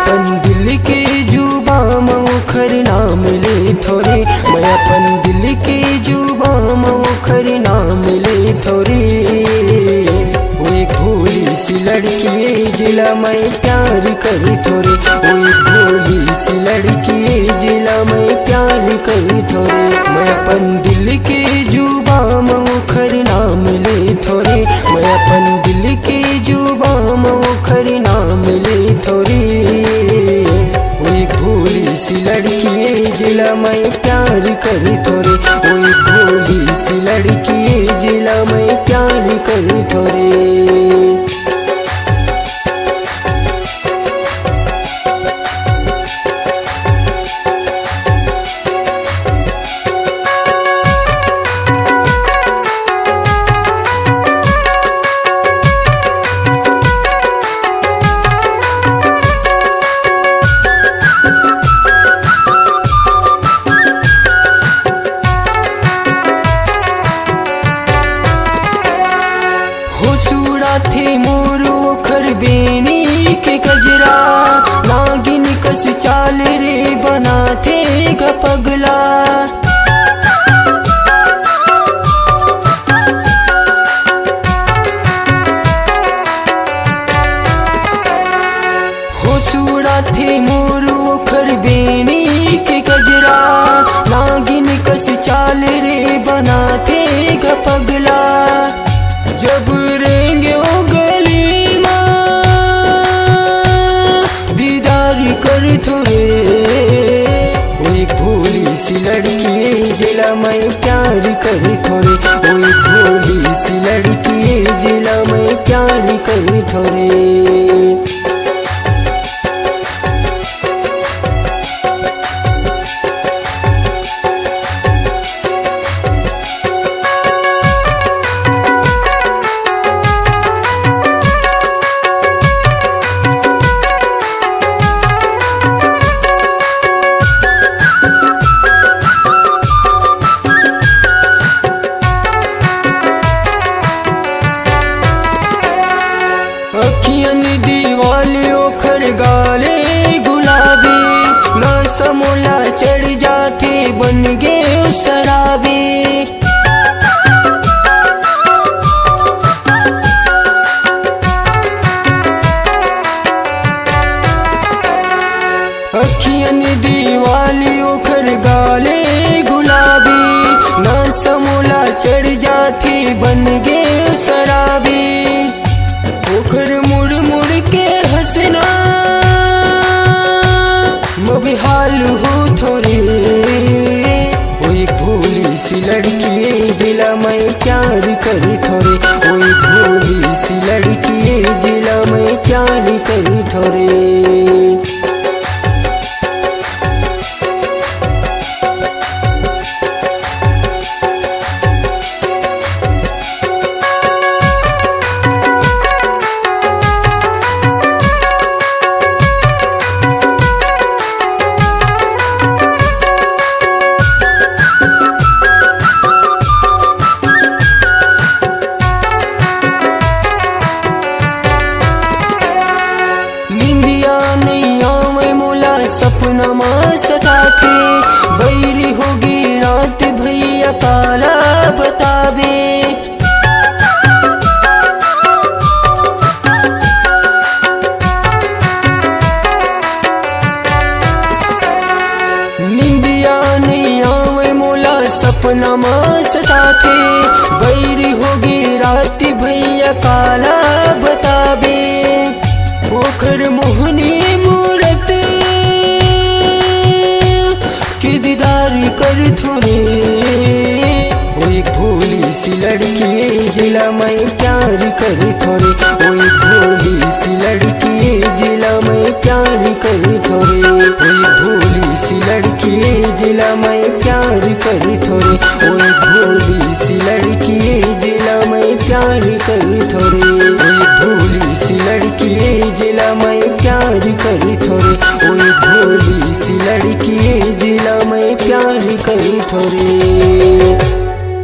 अपन दिल के जुबा मुखर नाम ले थोरे, मैं अपन दिल के जुबा मुखर नाम ले थोरे। वो एक भोली सी लड़की जिला मैं प्यार कर थोरे, वो एक भोली सी लड़की जिला मैं प्यार कर थोरे। मैं अपन दिल के जुबा मुखर नाम ले थोरे, मैं अपन दिल के जुबा मुखर नाम ले थोरे। वो एक भोली सी लड़की जिला मैं प्यार कर थोरे, वो एक भोली सी लड़की जिला मैं प्यार कर थोरे। थे मोरू खर बेनी के गजरा, नागिन कस चाल रे बना थे पगला। हो सूड़ा थे मोरू खर बेनी के गजरा, नागिन कस चाल रे बना थे पगला। जब रेंगे ओ गली माँ दीदार कर थोरे, वो एक भोली सी लड़की जिला मैं प्यार कर थोरे, वो एक भोली सी लड़की जिला मैं प्यार कर थोरे। अखियन दीवाले ओखर गाले गुलाबी, न समोला चढ़ जाते बन गए शराबी। अखियन दीवाले ओखर गाले गुलाबी, न समोला चढ़ जाते बन गए शराबी। ओखर मुड़ मुड़ के हंसना मबिहाल हो थोरे, वो एक भोली सी लड़की जिला मैं प्यार कर थोरे, वो एक भोली सी लड़की जिला मैं प्यार कर थोरे। सपना माँ सता थे बैरी होगी रात भैया काला बतावे। निंदिया नहीं आवे मोला सपना माँ सता थे बैरी होगी रात भैया काला बतावे। ओखर मोहनी मूरत के दीदार कर थोरे, वो एक भोली सी लड़की जिला मैं प्यार कर थोरे, वो एक भोली सी लड़की जिला मैं प्यार कर थोरे, वो एक भोली सी लड़की जिला मैं प्यार कर थोरे, वो एक भोली सी लड़की जिला मैं प्यार कर थोरे, वो एक भोली सी लड़की जिला मैं प्यार कर थोरे, वो एक भोली सी लड़की जिला मैं प्यार कर थोरे।